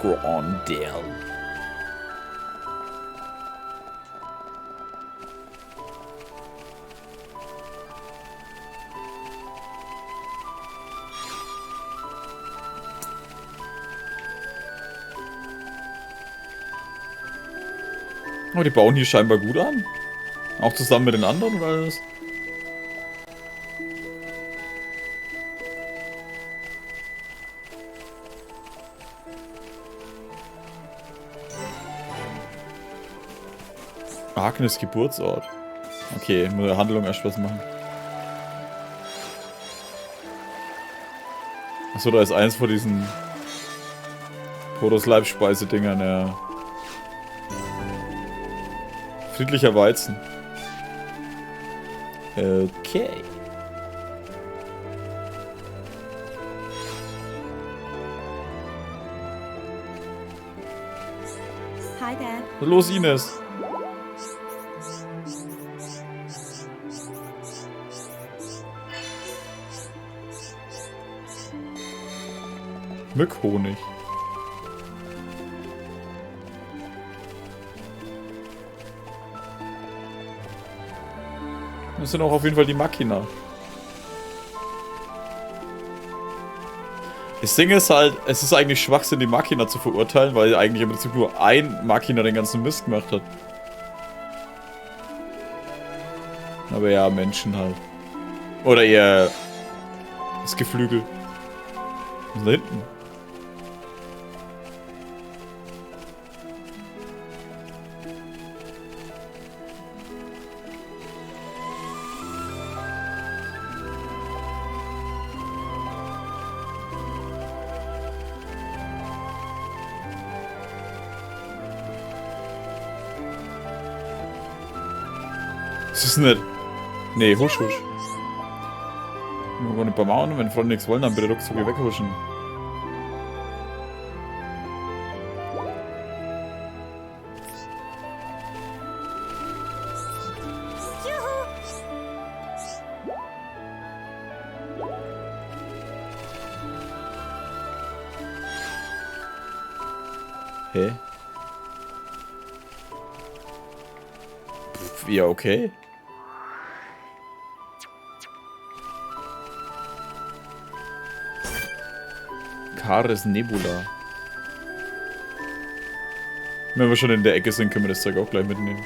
Grandel. Oh, die bauen hier scheinbar gut an. Auch zusammen mit den anderen oder alles? Agnes Geburtsort. Okay, muss der Handlung erst was machen. Achso, da ist eins von diesen Protos-Leibspeise-Dingern, ja. Friedlicher Weizen. Okay. Hi there. Los, Ines. Mückhonig. Das sind auch auf jeden Fall die Machina. Das Ding ist halt, es ist eigentlich Schwachsinn, die Machina zu verurteilen, weil eigentlich im Prinzip nur ein Machina den ganzen Mist gemacht hat. Aber ja, Menschen halt. Oder eher das Geflügel. Was ist da hinten? Das ist nicht. Nee, husch, husch. Wir wollen nicht beim Mauern, wenn Freunde nichts wollen, dann bitte ruckzuck weghuschen. Hä? Pff, ja, okay. Kares Nebula. Wenn wir schon in der Ecke sind, können wir das Zeug auch gleich mitnehmen.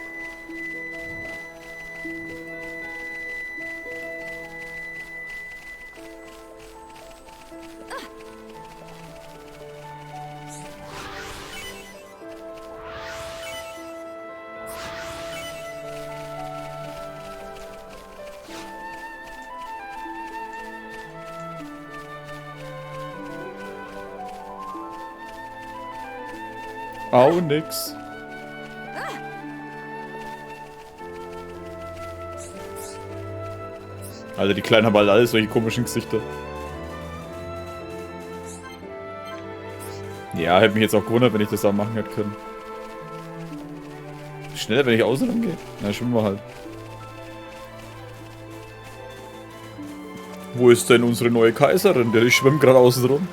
Au, nix. Alter, die Kleinen haben halt alles solche komischen Gesichter. Ja, hätte mich jetzt auch gewundert, wenn ich das auch machen hätte können. Schneller, wenn ich außen rumgehe. Na, schwimmen wir halt. Wo ist denn unsere neue Kaiserin? Die schwimmt gerade außen rum.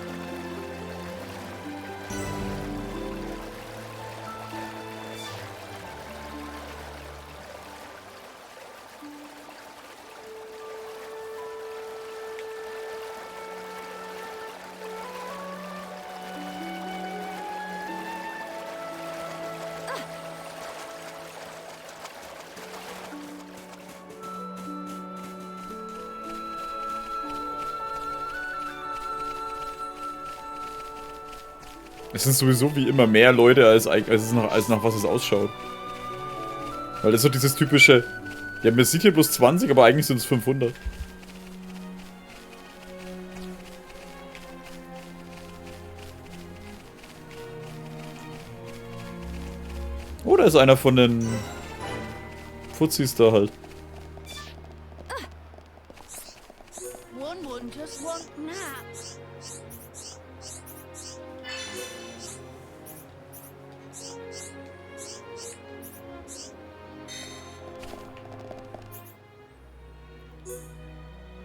Es sind sowieso wie immer mehr Leute, als nach was es ausschaut. Weil das ist so dieses typische... Ja, man sieht hier bloß 20, aber eigentlich sind es 500. Oh, da ist einer von den... Fuzis da halt. One wouldn't just want naps.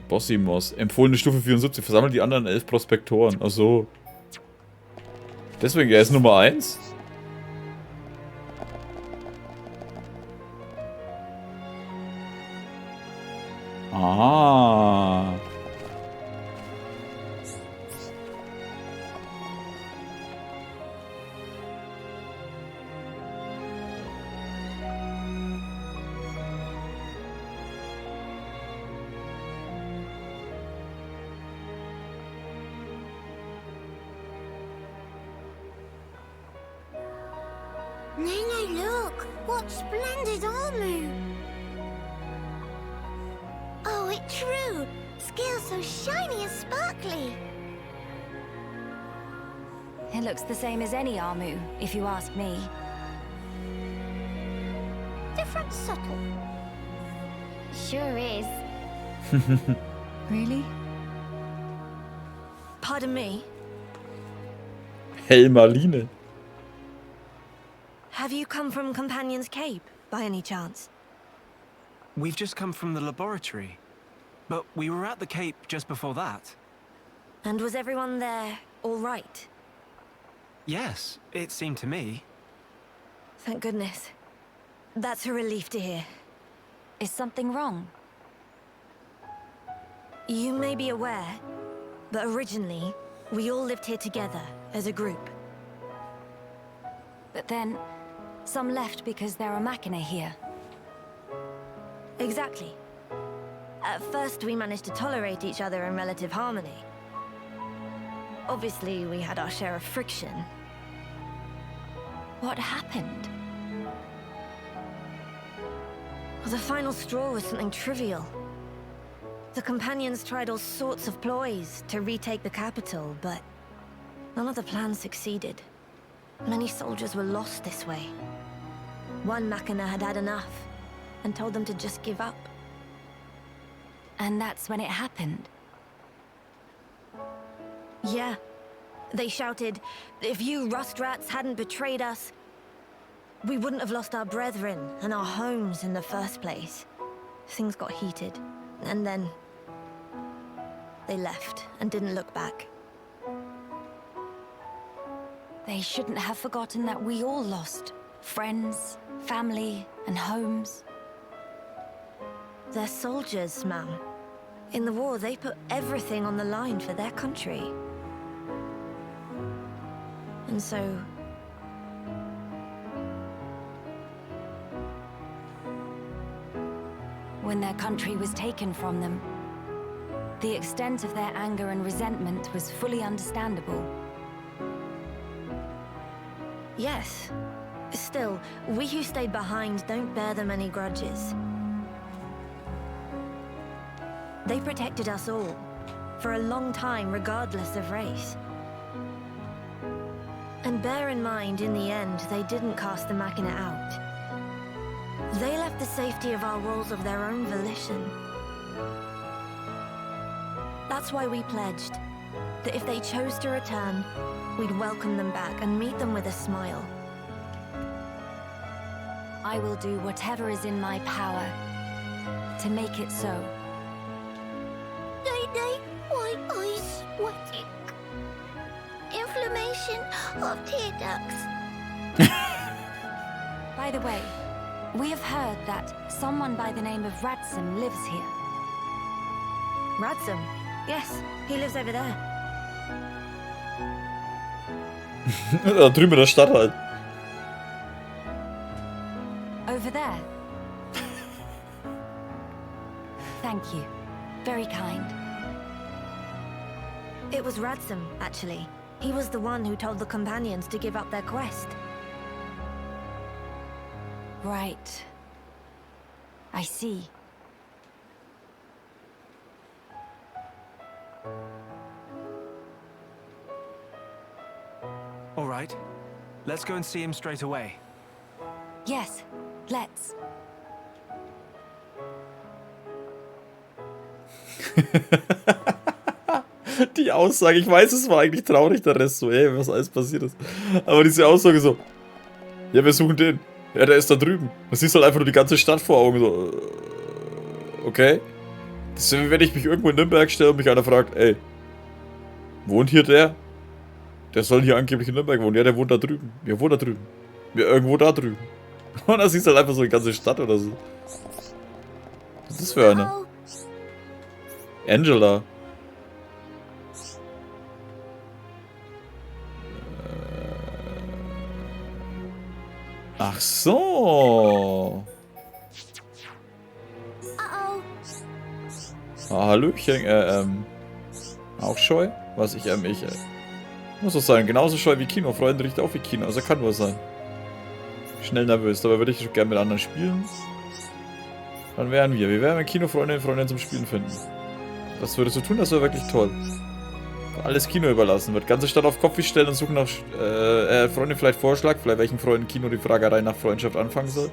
Bossimos. Empfohlene Stufe 74. Versammelt die anderen 11 Prospektoren. Achso. Deswegen, er ist Nummer 1. Ah. Nene, look! What splendid armor! Oh, it's true! Scales so shiny and sparkly! It looks the same as any Armu, if you ask me. Different subtle. Sure is. Really? Pardon me? Helmaline. Have you come from Companion's Cape, by any chance? We've just come from the laboratory. But we were at the Cape just before that. And was everyone there all right? Yes, it seemed to me. Thank goodness. That's a relief to hear. Is something wrong? You may be aware, but originally, we all lived here together as a group. But then, some left because there are machina here. Exactly. At first, we managed to tolerate each other in relative harmony. Obviously, we had our share of friction. What happened? Well, the final straw was something trivial. The Companions tried all sorts of ploys to retake the capital, but none of the plans succeeded. Many soldiers were lost this way. One machina had had enough and told them to just give up. And that's when it happened. Yeah. They shouted, if you rust rats hadn't betrayed us, we wouldn't have lost our brethren and our homes in the first place. Things got heated, and then they left and didn't look back. They shouldn't have forgotten that we all lost friends, family, and homes. They're soldiers, ma'am. In the war, they put everything on the line for their country. And so... when their country was taken from them, the extent of their anger and resentment was fully understandable. Yes. Still, we who stayed behind don't bear them any grudges. They protected us all, for a long time regardless of race. And bear in mind, in the end, they didn't cast the machina out. They left the safety of our walls of their own volition. That's why we pledged that if they chose to return, we'd welcome them back and meet them with a smile. I will do whatever is in my power to make it so. Day, white eyes sweating. Inflammation of tear ducts. By the way, we have heard that someone by the name of Radsum lives here. Radsum? Yes, he lives over there. Da drüben in der Stadt halt. Over there. Thank you. Very kind. It was Radsum, actually. He was the one who told the Companions to give up their quest. Right. I see. All right. Let's go and see him straight away. Yes, let's. Die Aussage, ich weiß, es war eigentlich traurig, der Rest so, ey, was alles passiert ist. Aber diese Aussage so, ja, wir suchen den. Ja, der ist da drüben. Du siehst halt einfach nur die ganze Stadt vor Augen, so, okay. Das ist, wenn ich mich irgendwo in Nürnberg stelle und mich einer fragt, ey, wohnt hier der? Der soll hier angeblich in Nürnberg wohnen. Ja, der wohnt da drüben. Ja, wo da drüben? Ja, irgendwo da drüben. Und da siehst du halt einfach so eine ganze Stadt oder so. Was ist das für eine? Oh, Angela. Ach so. uh-oh. Ah, Hallöchen, auch scheu? Was, ich muss doch sein, genauso scheu wie Kino. Freunde riecht auch wie Kino, also kann nur sein. Schnell nervös, dabei würde ich schon gerne mit anderen spielen. Dann wären wir. Wir werden Kinofreundinnen und Freunde zum Spielen finden. Was würdest du tun? Das wäre wirklich toll. Alles Kino überlassen wird. Ganze Stadt auf Kopf stellen und suchen nach Freunde vielleicht Vorschlag. Vielleicht welchen Freunden Kino die Fragerei nach Freundschaft anfangen soll.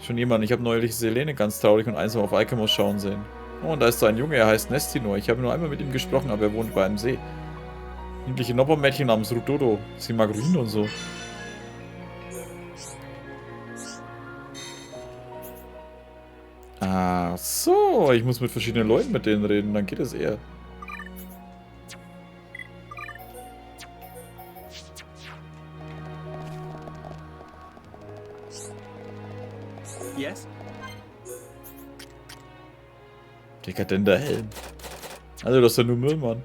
Schon jemand. Ich habe neulich Selene ganz traurig und einsam auf Alchemos schauen sehen. Oh, und da ist so ein Junge, er heißt Nestinor. Ich habe nur einmal mit ihm gesprochen, aber er wohnt bei einem See. Niedliche Noppermädchen namens Rudodo. Sie mag Ruinen und so. Ach so, ich muss mit verschiedenen Leuten mit denen reden, dann geht es eher. Yes? Dekadenter Helm. Also, das ist ja nur Müll, Mann.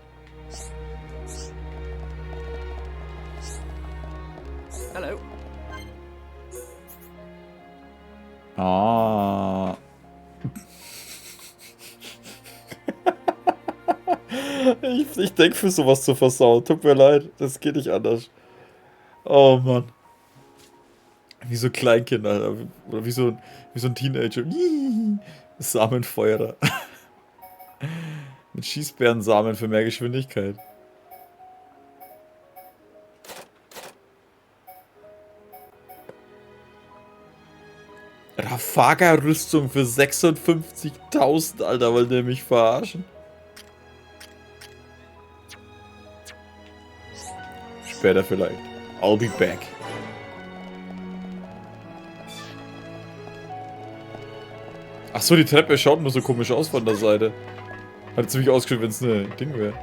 Hello. Ah. Ich denke für sowas zu versauen. Tut mir leid, das geht nicht anders. Oh Mann. Wie so ein Kleinkind, Alter. Oder wie so ein Teenager. Samenfeuerer. Mit Schießbärensamen für mehr Geschwindigkeit. Raffaga-Rüstung für 56.000, Alter, wollt ihr mich verarschen? Später vielleicht. I'll be back. Achso, die Treppe schaut nur so komisch aus von der Seite. Hat ziemlich ausgeschaut, wenn es eine Ding wäre.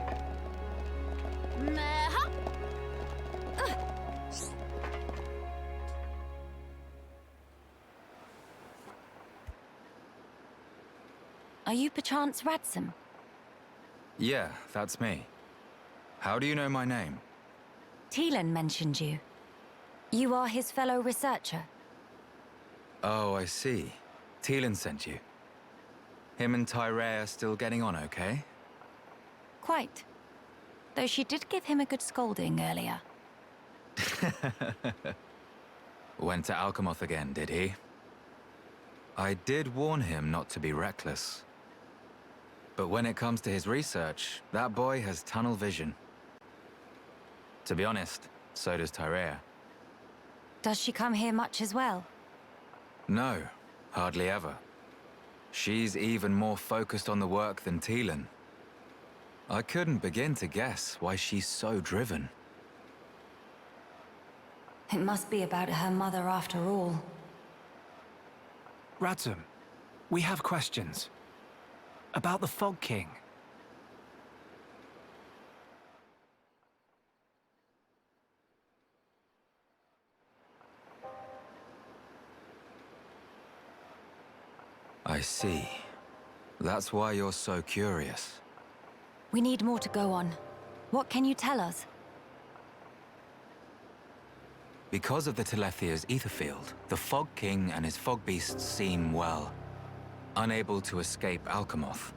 Are you perchance Radsome? Yeah, that's me. How do you know my name? Teelan mentioned you. You are his fellow researcher. Oh, I see. Teelan sent you. Him and Tyrea are still getting on okay? Quite. Though she did give him a good scolding earlier. Went to Alchemoth again, did he? I did warn him not to be reckless. But when it comes to his research, that boy has tunnel vision. To be honest, so does Tyrea. Does she come here much as well? No, hardly ever. She's even more focused on the work than Teelan. I couldn't begin to guess why she's so driven. It must be about her mother after all. Radsome, we have questions. About the Fog King. I see. That's why you're so curious. We need more to go on. What can you tell us? Because of the Telethia's ether field, the Fog King and his fog beasts seem, well, unable to escape Alchemoth.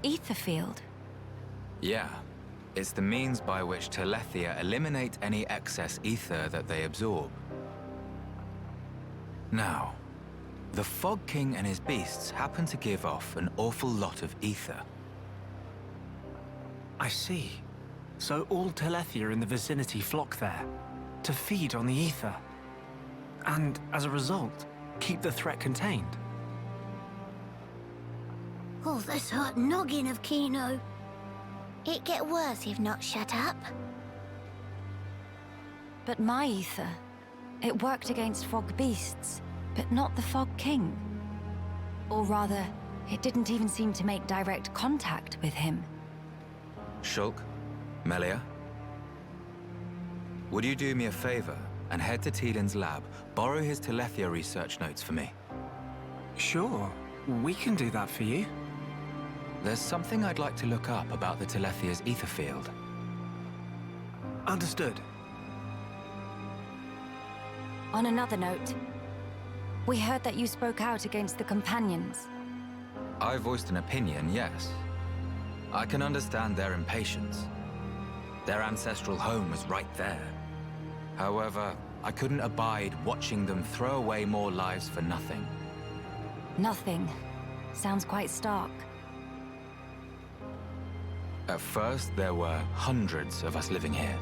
Ether field? Yeah. It's the means by which Telethia eliminate any excess ether that they absorb. Now, the Fog King and his beasts happen to give off an awful lot of ether. I see. So all Telethia in the vicinity flock there, to feed on the ether. And, as a result, keep the threat contained. Oh, this hot noggin of Kino. It get worse if not shut up. But my ether, it worked against fog beasts, but not the Fog King. Or rather, it didn't even seem to make direct contact with him. Shulk, Melia? Would you do me a favor and head to Tieden's lab, borrow his Telethia research notes for me? Sure, we can do that for you. There's something I'd like to look up about the Telethia's ether field. Understood. On another note, we heard that you spoke out against the companions. I voiced an opinion, yes. I can understand their impatience. Their ancestral home was right there. However, I couldn't abide watching them throw away more lives for nothing. Nothing. Sounds quite stark. At first, there were hundreds of us living here.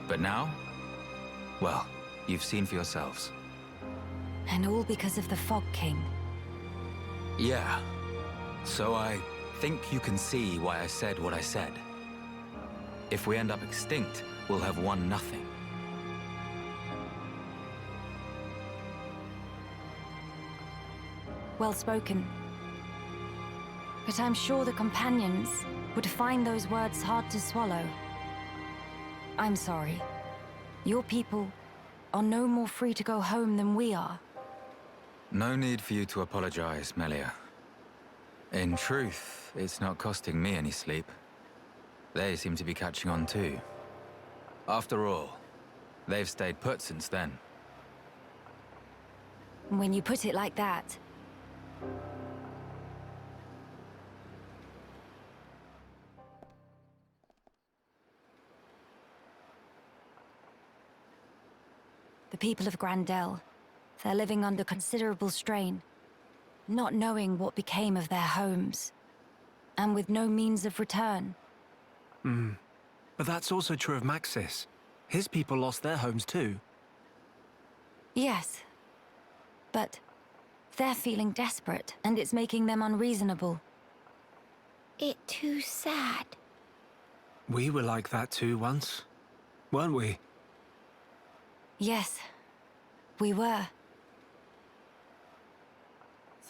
But now, well, you've seen for yourselves. And all because of the Fog King. Yeah. So I think you can see why I said what I said. If we end up extinct, we'll have won nothing. Well spoken. But I'm sure the companions would find those words hard to swallow. I'm sorry. Your people are no more free to go home than we are. No need for you to apologize, Melia. In truth, it's not costing me any sleep. They seem to be catching on too. After all, they've stayed put since then. When you put it like that. The people of Grandel, they're living under considerable strain, not knowing what became of their homes, and with no means of return. But that's also true of Maxis. His people lost their homes too. Yes, but they're feeling desperate, and it's making them unreasonable. It too sad. We were like that too once, weren't we? Yes, we were.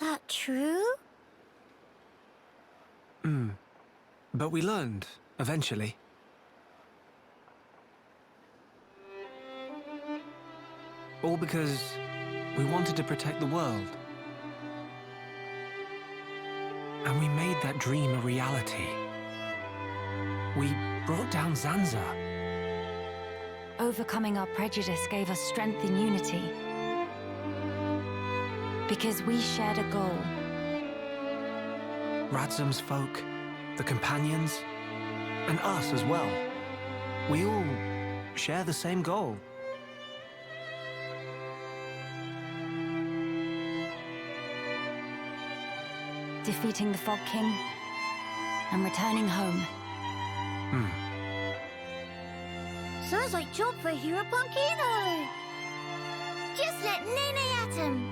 That true? But we learned, eventually. All because we wanted to protect the world. And we made that dream a reality. We brought down Zanza. Overcoming our prejudice gave us strength in unity. Because we shared a goal. Radzum's folk, the companions, and us as well. We all share the same goal. Defeating the Fog King and returning home. Sounds like job for Hero Punkino. Just let Nene at him.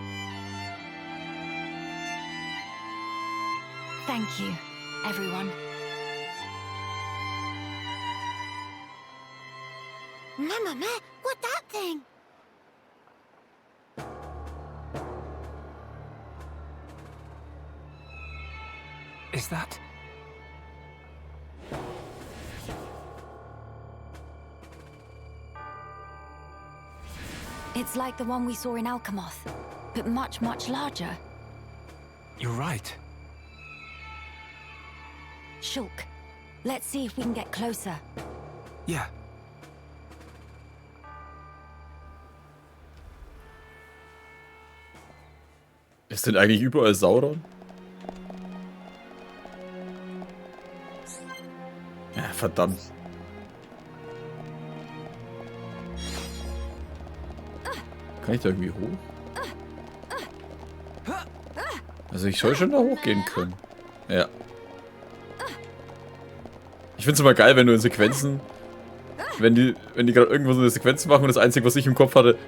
Thank you, everyone. Mama, what that thing? Is that... It's like the one we saw in Alchemoth, but much, much larger. You're right. Shulk, let's see if we can get closer. Yeah. Ist denn eigentlich überall Sauron? Ja, verdammt. Kann ich da irgendwie hoch? Also ich soll schon da hochgehen können. Ja. Ich find's immer geil, wenn du in Sequenzen, wenn die gerade irgendwo so eine Sequenz machen und das Einzige, was ich im Kopf hatte,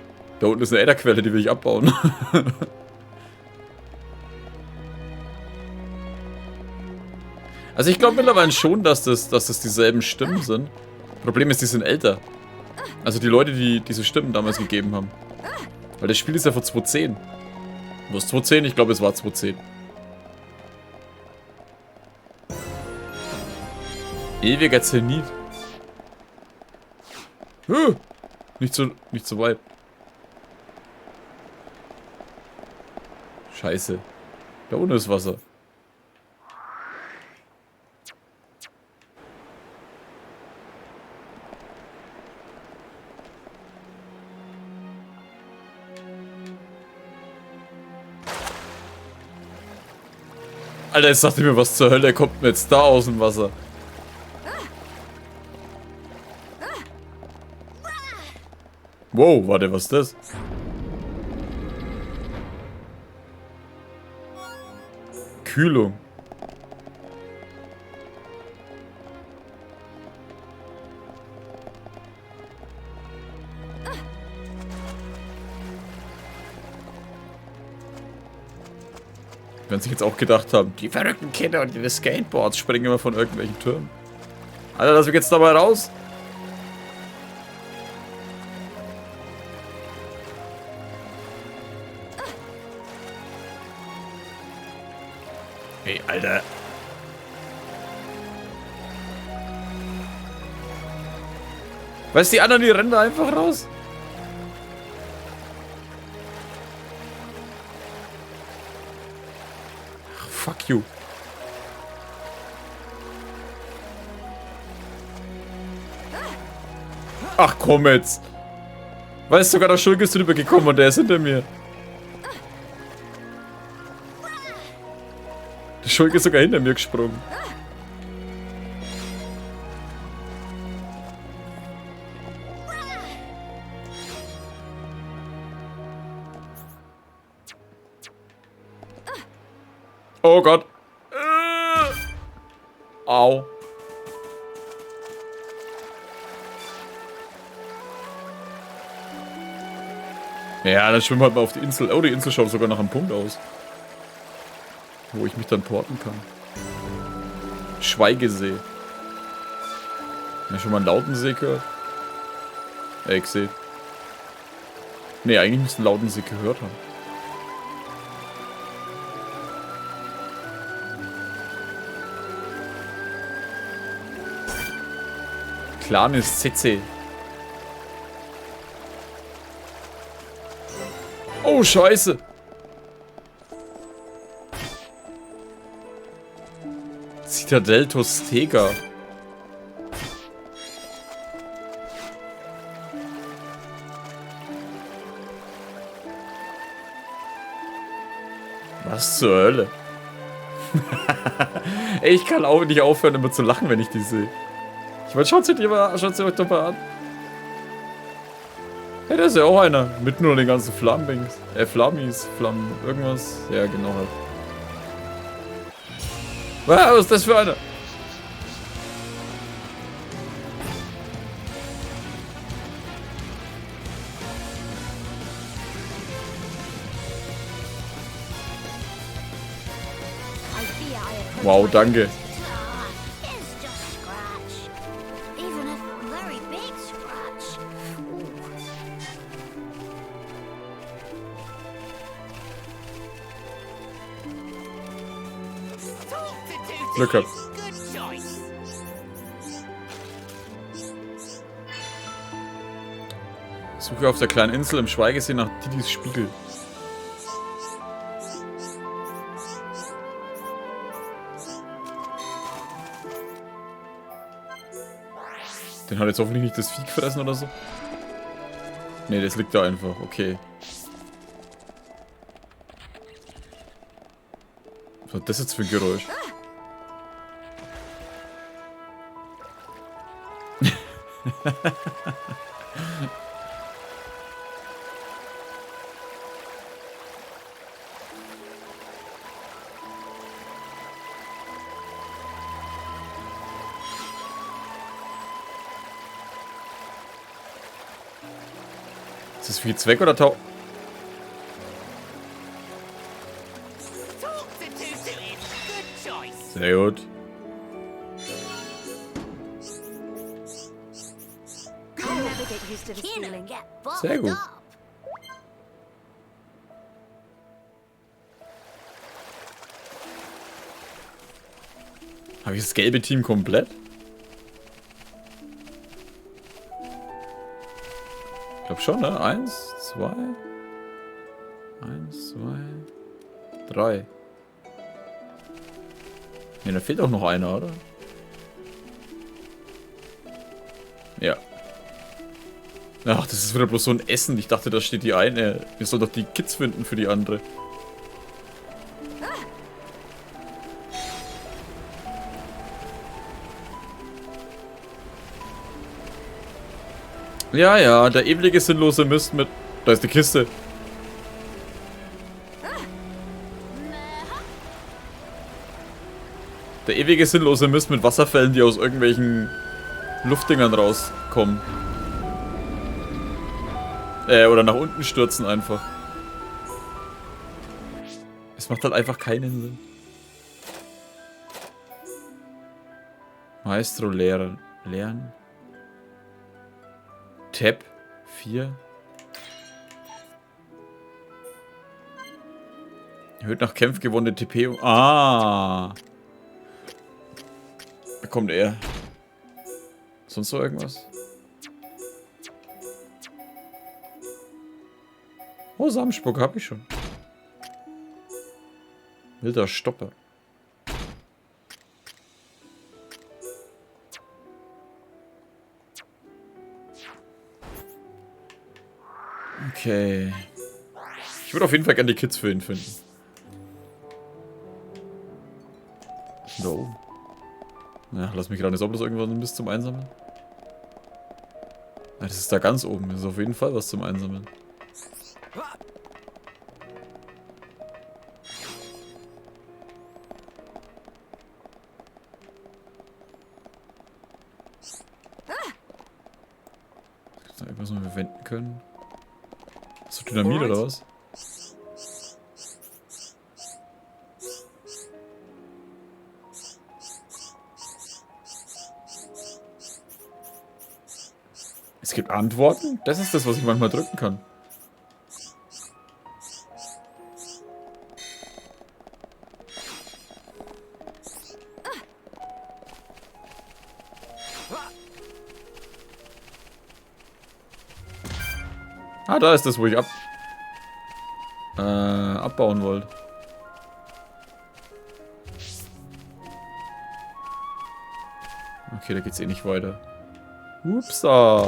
da unten ist eine Ätherquelle, die will ich abbauen. Also ich glaube mittlerweile schon, dass das dieselben Stimmen sind. Problem ist, die sind älter. Also die Leute, die diese Stimmen damals gegeben haben. Weil das Spiel ist ja von 2010. Wo ist 2010? Ich glaube, es war 2010. Ewiger Zenit. Nicht so weit. Scheiße. Da unten ist Wasser. Alter, jetzt dachte ich mir, was zur Hölle kommt mir jetzt da aus dem Wasser? Wow, warte, was ist das? Kühlung. Wenn sich jetzt auch gedacht haben, die verrückten Kinder und ihre Skateboards springen immer von irgendwelchen Türmen. Alter, lass mich jetzt dabei raus. Hey, Alter. Weißt du, die anderen, die rennen da einfach raus? Ach, fuck you. Ach komm jetzt. Weißt du, sogar der Schulk ist drüber gekommen und der ist hinter mir. Der Schulk ist sogar hinter mir gesprungen. Oh Gott. Au. Ja, dann schwimmen wir halt mal auf die Insel. Oh, die Insel schaut sogar nach einem Punkt aus. Wo ich mich dann porten kann. Schweigesee. Hast du schon mal einen Lautensee gehört? Ich sehe. Ne, eigentlich müssten einen Lautensee gehört haben. Kleines CC. Oh, Scheiße. Citadel Tostega. Was zur Hölle? Ey, ich kann auch nicht aufhören, immer zu lachen, wenn ich die sehe. Ich meine, schaut sie euch doch mal an. Hey, da ist ja auch einer. Mitten unter den ganzen Flammbings. Flammis, Flammen, irgendwas. Ja, genau halt. Was ist das für einer? Wow, danke. Glück gehabt. Suche auf der kleinen Insel im Schweigesee nach Didis Spiegel. Den hat jetzt hoffentlich nicht das Vieh gefressen oder so. Ne, das liegt da einfach. Okay. Was hat das jetzt für ein Geräusch? Ist das Vieh weg oder tau... Sehr gut. Sehr gut. Habe ich das gelbe Team komplett? glaube schon, ne? 1, 2. 1, 2, 3. Ne, da fehlt auch noch einer, oder? Ja. Ach, das ist wieder bloß so ein Essen. Ich dachte, da steht die eine. Wir sollen doch die Kids finden für die andere. Ja, ja, der ewige sinnlose Mist mit... Da ist die Kiste. Der ewige sinnlose Mist mit Wasserfällen, die aus irgendwelchen Luftdingern rauskommen. Oder nach unten stürzen einfach. Es macht halt einfach keinen Sinn. Maestro lernen. Tab 4. Erhöht nach Kämpfen gewonnene TP. Ah. Da kommt er. Sonst noch irgendwas? Oh, Samenspuck habe ich schon. Wilder Stopper. Okay. Ich würde auf jeden Fall gerne die Kids für ihn finden. Da oben. Ja, lass mich gerade nicht, ob das irgendwann bis zum Einsammeln. Ja, das ist da ganz oben. Das ist auf jeden Fall was zum Einsammeln. Ist da irgendwas, was wir wenden können? Ist das Dynamit oder was? Es gibt Antworten? Das ist das, was ich manchmal drücken kann. Ah, da ist das, wo ich abbauen wollte. Okay, da geht's eh nicht weiter. Upsa.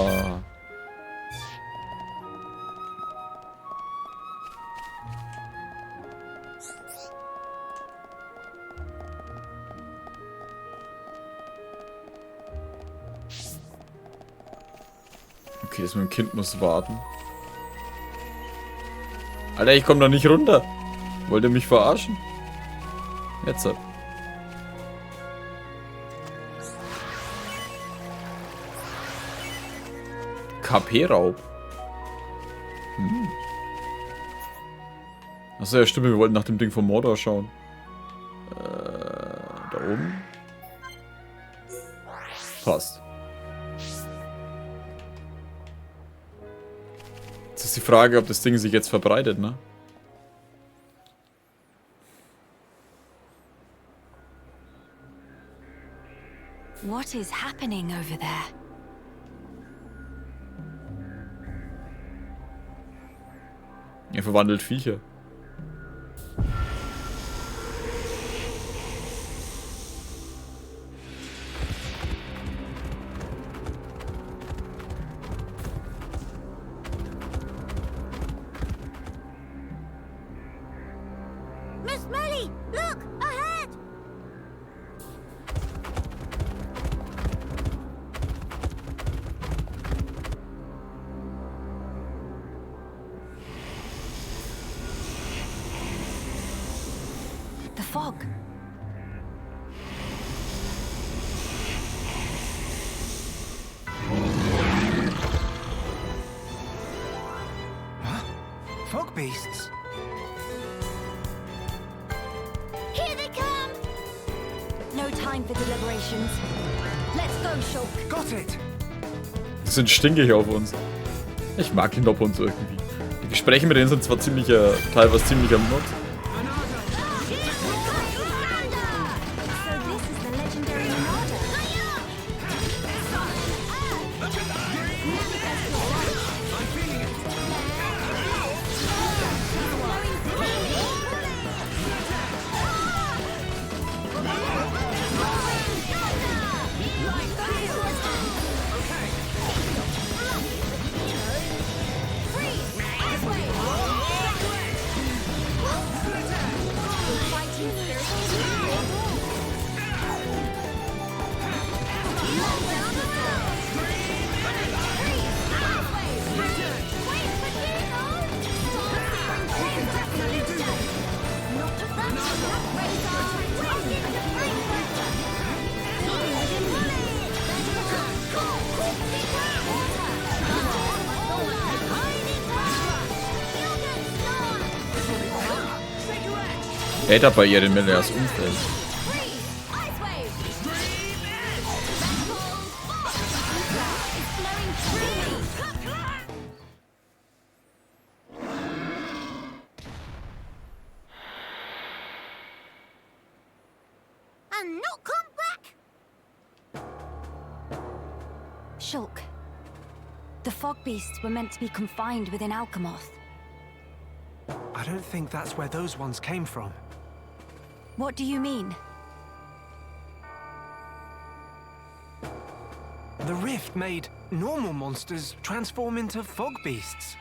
Okay, das mit dem Kind muss warten. Alter, ich komme doch nicht runter. Wollt ihr mich verarschen? Jetzt ab. KP-Raub. Achso, ja stimmt, wir wollten nach dem Ding vom Mordor schauen. Da oben. Passt. Jetzt ist die Frage, ob das Ding sich jetzt verbreitet, ne? What is happening over there? Er verwandelt Viecher. Miss Melly, look ahead! The fog. Fog beasts? Here they come! No time for deliberations. Let's go, Shulk. Got it! Die sind stinkig auf uns. Ich mag die Noppons irgendwie. Die Gespräche mit denen sind zwar teilweise ziemlich am Mod. So this is the legendary Nada. Ädert bei ihr den Millionärs Umfeld. And not come back. Shulk. The fog beasts were meant to be confined within Alchemoth. I don't think that's where those ones came from. What do you mean? The rift made normal monsters transform into fog beasts.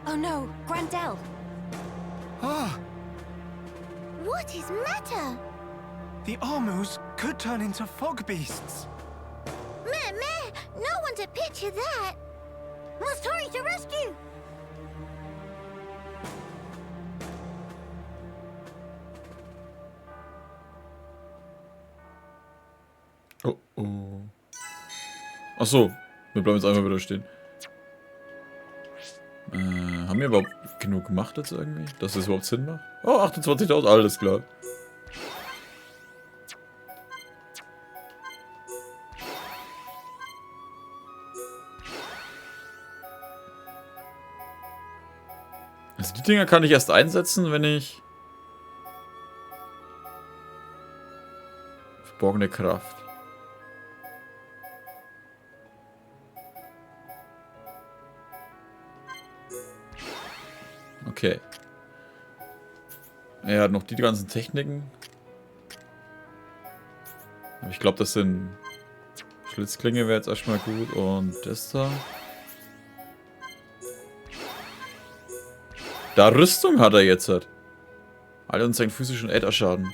Oh no, Grandel! Ah, What is matter? the Armus could turn into fog beasts. Meh, no one to picture that. Must hurry to rescue. Oh, oh. Ach so, wir bleiben jetzt einfach wieder stehen. Haben wir überhaupt genug gemacht jetzt irgendwie? Dass das überhaupt Sinn macht? Oh, 28.000, alles klar. Also die Dinger kann ich erst einsetzen, wenn ich... Verborgene Kraft. Okay. Er hat noch die ganzen Techniken. Aber ich glaube, das sind... Schlitzklinge wäre jetzt erstmal gut. Und das da. Da Rüstung hat er jetzt. Alle und seinen physischen Ätherschaden.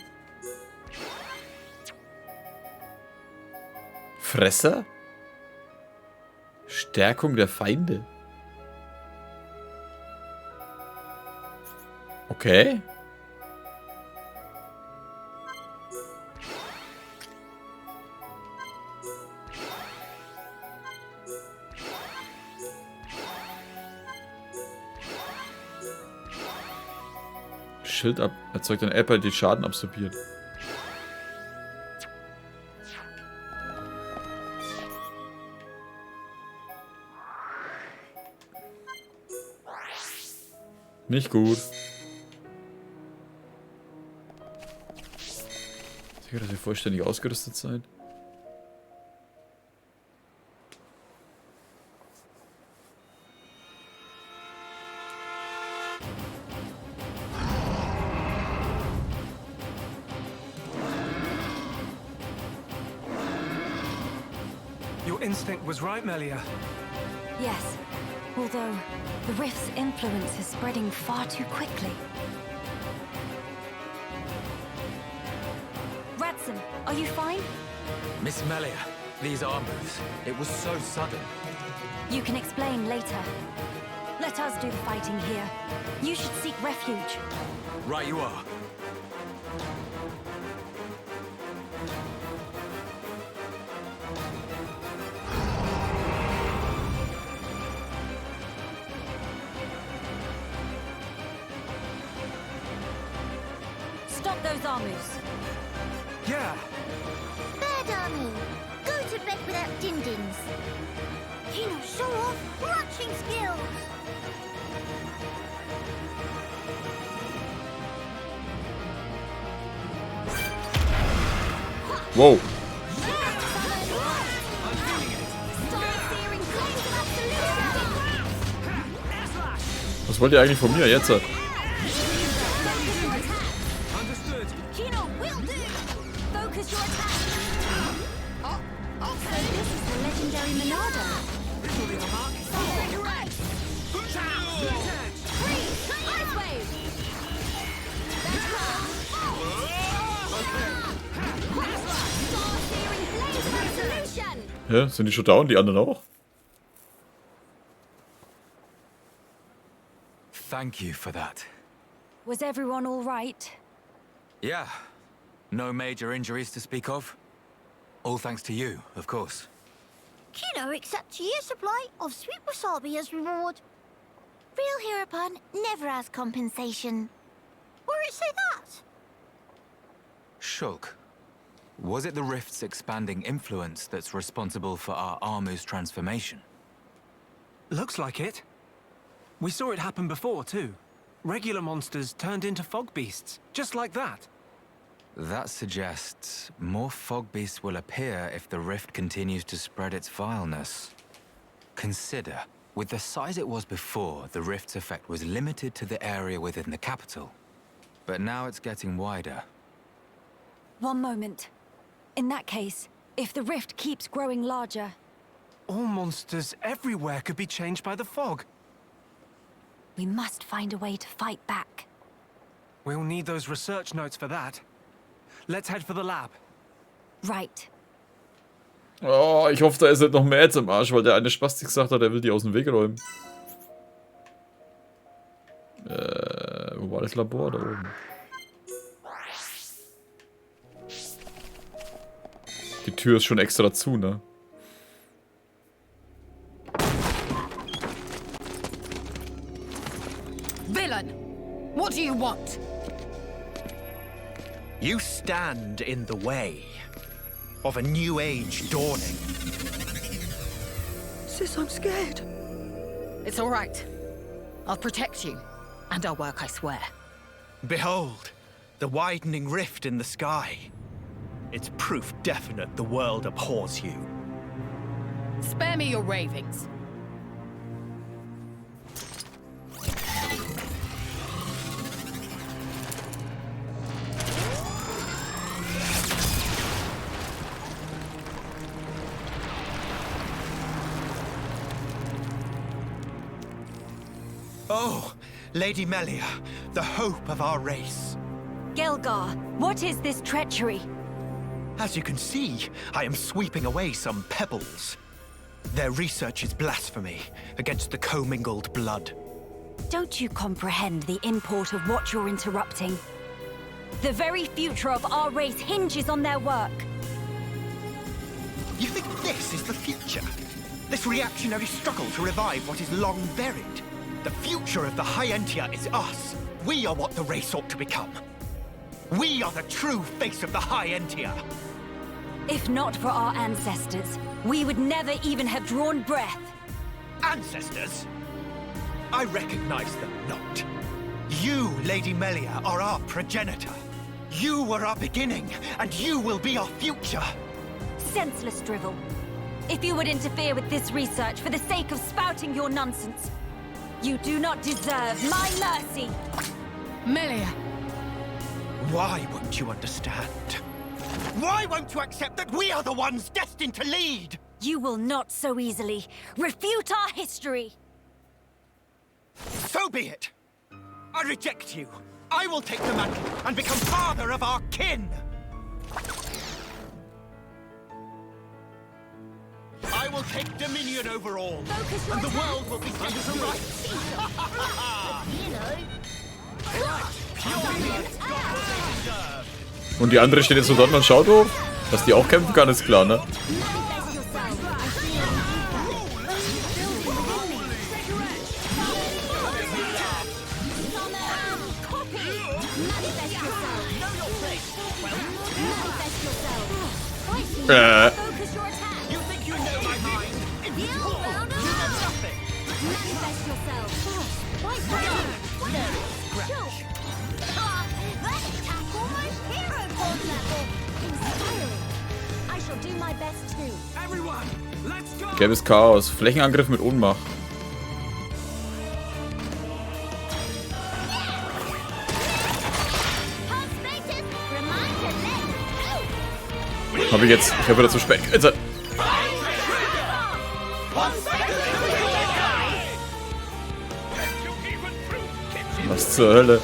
Fresser? Stärkung der Feinde. Okay. Schild ab. Erzeugt ein Apple, die Schaden absorbiert. Nicht gut. Sicher, dass ihr vollständig ausgerüstet seid? Your instinct was right, Melia. Yes, although the rift's influence is spreading far too quickly. Radson, are you fine? Miss Melia, these Armus, it was so sudden. You can explain later. Let us do the fighting here. You should seek refuge. Right you are. Stop those Armus. Yeah. Bad army. Go to bed without din-dins. Kino, show off marching skills. Wow. Was wollt ihr eigentlich von mir jetzt? Kino, will do. Focus your attack. So this is the legendary Monado. Freeze! Ice wave! Star-searing blaze resolution! Ja, sind die schon down? Die anderen auch? Thank you for that. Was everyone all right? Yeah. No major injuries to speak of. All thanks to you, of course. Kino accepts a year's supply of sweet wasabi as reward. Real Heropun never has compensation. Where it say that? Shulk. Was it the rift's expanding influence that's responsible for our Armu's transformation? Looks like it. We saw it happen before, too. Regular monsters turned into fog beasts, just like that. That suggests more fog beasts will appear if the rift continues to spread its vileness. Consider, with the size it was before, the rift's effect was limited to the area within the capital. But now it's getting wider. One moment. In that case, if the rift keeps growing larger... All monsters everywhere could be changed by the fog. we must find a way to fight back. We'll need those research notes for that. Let's head for the lab. Right. Oh, ich hoffe, da ist nicht noch mehr jetzt im Arsch, weil der eine Spastik gesagt hat, er will die aus dem Weg räumen. Wo war das Labor? Da oben. Die Tür ist schon extra zu, ne? Villain! What do you want? You stand in the way of a new age dawning. Sis, I'm scared. It's all right. I'll protect you. And I'll work, I swear. Behold, the widening rift in the sky. It's proof definite the world abhors you. Spare me your ravings. Oh, Lady Melia, the hope of our race. Gelgar, what is this treachery? As you can see, I am sweeping away some pebbles. Their research is blasphemy against the commingled blood. Don't you comprehend the import of what you're interrupting? The very future of our race hinges on their work. You think this is the future? This reactionary struggle to revive what is long buried? The future of the Hochentia is us. We are what the race ought to become. We are the true face of the Hochentia. If not for our ancestors, we would never even have drawn breath. Ancestors? I recognize them not. You, Lady Melia, are our progenitor. You were our beginning, and you will be our future. Senseless drivel. If you would interfere with this research for the sake of spouting your nonsense, you do not deserve my mercy! Melia! Why won't you understand? Why won't you accept that we are the ones destined to lead? You will not so easily refute our history! So be it! I reject you! I will take the mantle and become father of our kin! I will take dominion over all, and the world will be set to rights! You know. Und die andere steht jetzt so dort und schaut hoch. Dass die auch kämpfen kann, ist klar, ne? Gelbes Chaos. Flächenangriff mit Ohnmacht. Hab ich jetzt. Ich habe wieder zu spät. Jetzt. Was zur Hölle?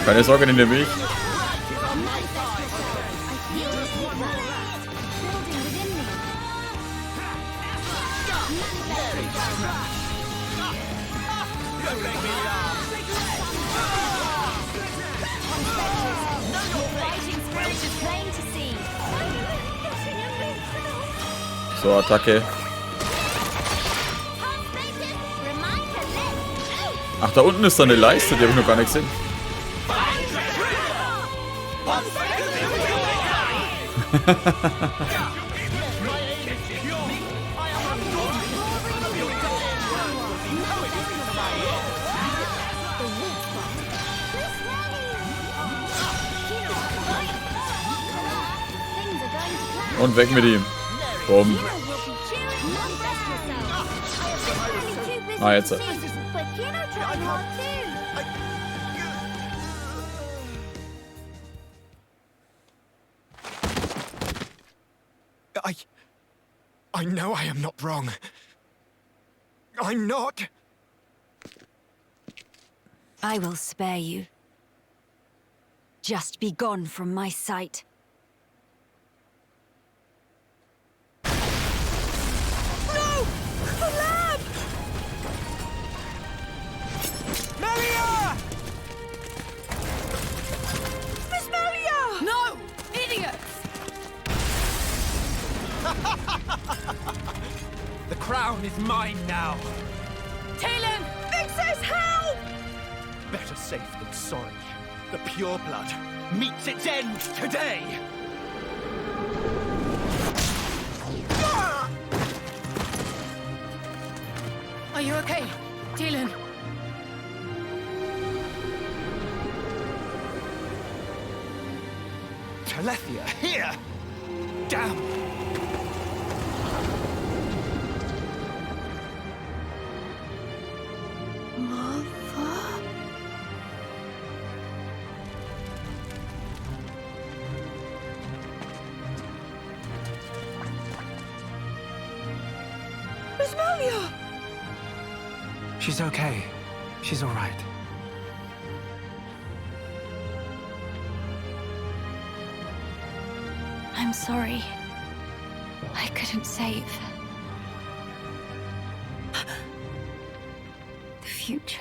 Keine Sorge, den nehme ich. So, Attacke. Ach, da unten ist da eine Leiste, die habe ich noch gar nicht gesehen. Und weg mit ihm. Bumm. Ah, jetzt. I know I am not wrong. I'm not. I will spare you. Just be gone from my sight. No! The lab! Melia! Miss Melia! No! Idiots! The crown is mine now. Talon! Vix's help! Better safe than sorry. The pure blood meets its end today. Are you okay, Talon? Telethia here! Damn! Miss Melia! She's okay. She's all right. I'm sorry. I couldn't save the future.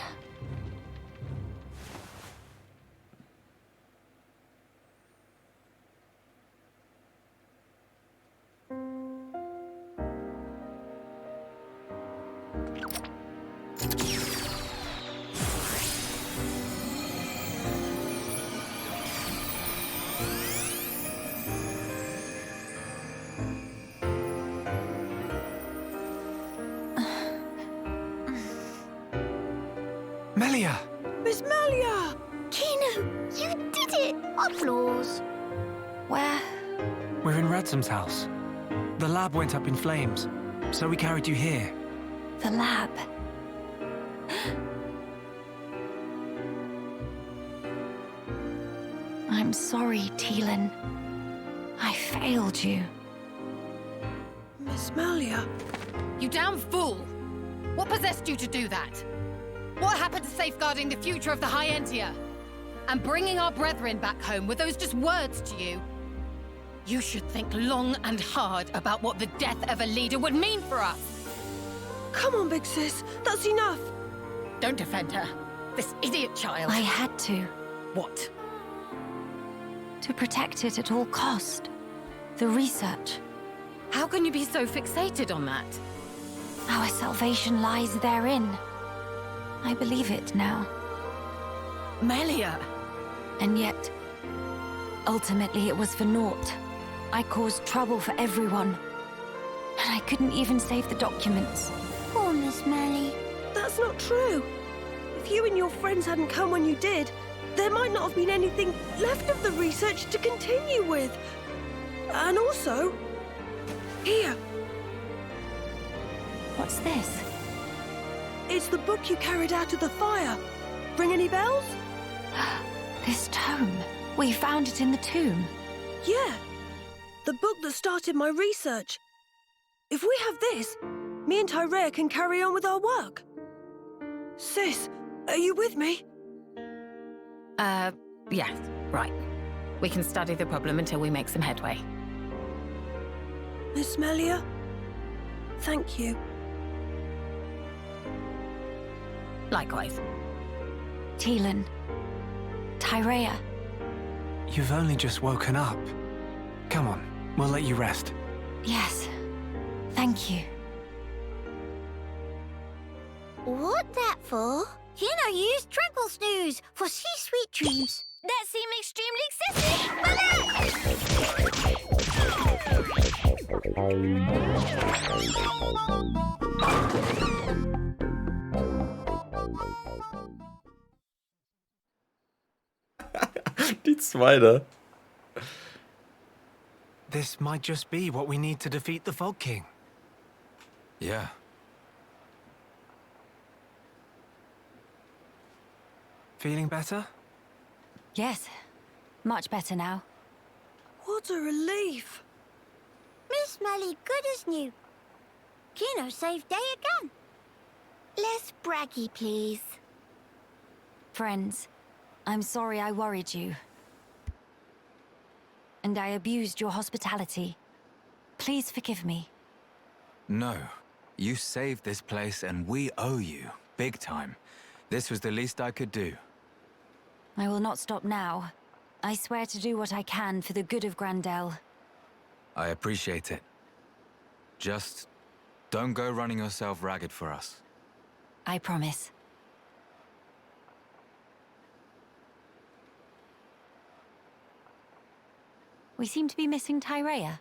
Melia! Miss Melia! Kino, you did it! Applause. Where? We're in Ransom's house. The lab went up in flames, so we carried you here. The lab. I'm sorry, Talon. I failed you. Miss Melia? You damn fool! What possessed you to do that? What happened to safeguarding the future of the Hochentia? And bringing our brethren back home, were those just words to you? You should think long and hard about what the death of a leader would mean for us! Come on, big sis. That's enough. Don't defend her. This idiot child. I had to. What? To protect it at all cost. The research. How can you be so fixated on that? Our salvation lies therein. I believe it now. Melia! And yet, ultimately it was for naught. I caused trouble for everyone. And I couldn't even save the documents. Poor Miss Melly. That's not true. If you and your friends hadn't come when you did, there might not have been anything left of the research to continue with. And also, here. What's this? It's the book you carried out of the fire. Ring any bells? This tome. We found it in the tomb. Yeah. The book that started my research. If we have this, me and Tyrea can carry on with our work. Sis, are you with me? Yes, right. We can study the problem until we make some headway. Miss Melia, thank you. Likewise. Teelan. Tyrea. You've only just woken up. Come on, we'll let you rest. Yes. Thank you. What that for? You know, use tranquil snooze for sweet dreams. That seemed extremely Die zweite. This might just be what we need to defeat the Fog King. Yeah. Feeling better? Yes. Much better now. What a relief. Miss Melly, good as new. Kino saved day again. Less braggy, please. Friends, I'm sorry I worried you. And I abused your hospitality. Please forgive me. No. You saved this place and we owe you. Big time. This was the least I could do. I will not stop now. I swear to do what I can for the good of Grandel. I appreciate it. Just don't go running yourself ragged for us. I promise. We seem to be missing Tyrea.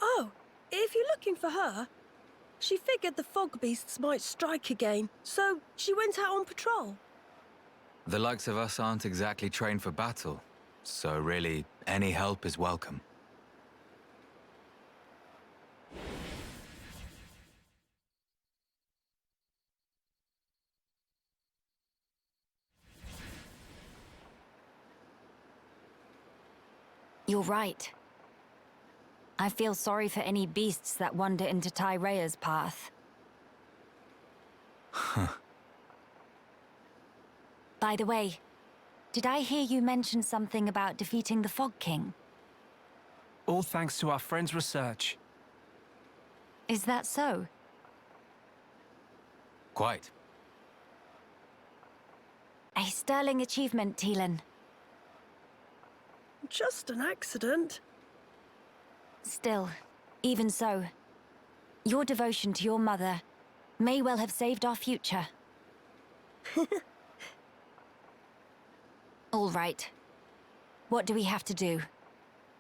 Oh, if you're looking for her, she figured the fog beasts might strike again, so she went out on patrol. The likes of us aren't exactly trained for battle, so really, any help is welcome. You're right. I feel sorry for any beasts that wander into Tyrea's path. By the way, did I hear you mention something about defeating the Fog King? All thanks to our friend's research. Is that so? Quite. A sterling achievement, Teelan. Just an accident. Still, even so, your devotion to your mother may well have saved our future. All right. What do we have to do?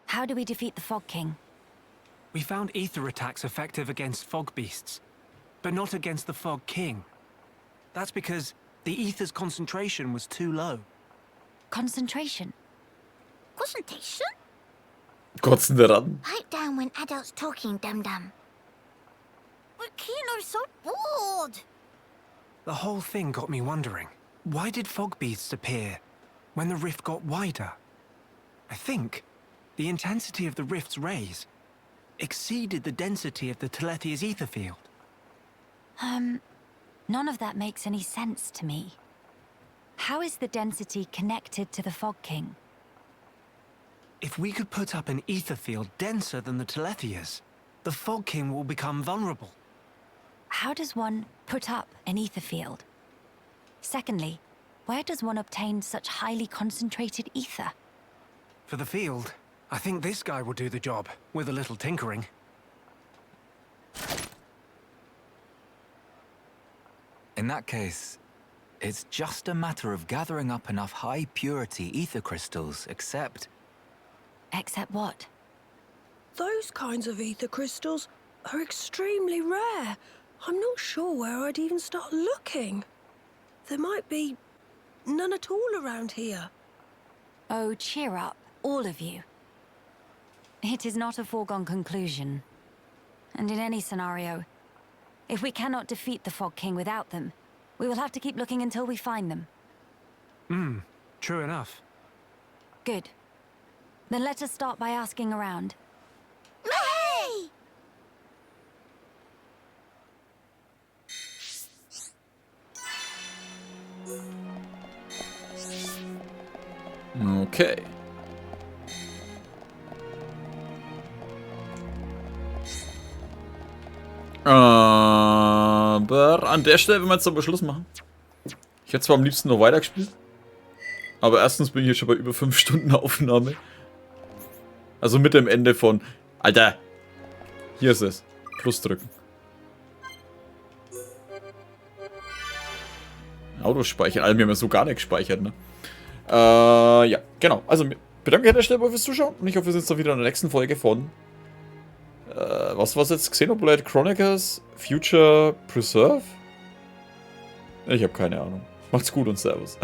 How do we defeat the Fog King? We found ether attacks effective against fog beasts, but not against the Fog King. That's because the ether's concentration was too low. Concentration? Concentration? Kotzen der Ratten. Pipe down when adults talking, dum-dum. But Kino's so bored. The whole thing got me wondering, why did fog beasts appear when the rift got wider? I think the intensity of the rift's rays exceeded the density of the Telethia's ether field. None of that makes any sense to me. How is the density connected to the Fog King? If we could put up an ether field denser than the Telethia's, the Fog King will become vulnerable. How does one put up an ether field? Secondly, where does one obtain such highly concentrated ether? For the field, I think this guy will do the job, with a little tinkering. In that case, it's just a matter of gathering up enough high-purity ether crystals, except... Except what? Those kinds of ether crystals are extremely rare. I'm not sure where I'd even start looking. There might be none at all around here. Oh, cheer up, all of you. It is not a foregone conclusion. And in any scenario, if we cannot defeat the Fog King without them, we will have to keep looking until we find them. True enough. Good. Then let us start by asking around. Hey! Okay. Aber an der Stelle werden wir jetzt aber Schluss machen. Ich hätte zwar am liebsten noch weitergespielt. Aber erstens bin ich jetzt schon bei über 5 Stunden Aufnahme. Also mit dem Ende von... Alter! Hier ist es. Plus drücken. Autospeichern. Also wir haben ja so gar nicht gespeichert, ne? Ja, genau. Also bedanke mich an der Stelle fürs Zuschauen. Und ich hoffe, wir sehen uns dann wieder in der nächsten Folge von... was war's jetzt? Xenoblade Chronicles? Future Preserve? Ich habe keine Ahnung. Macht's gut und Servus.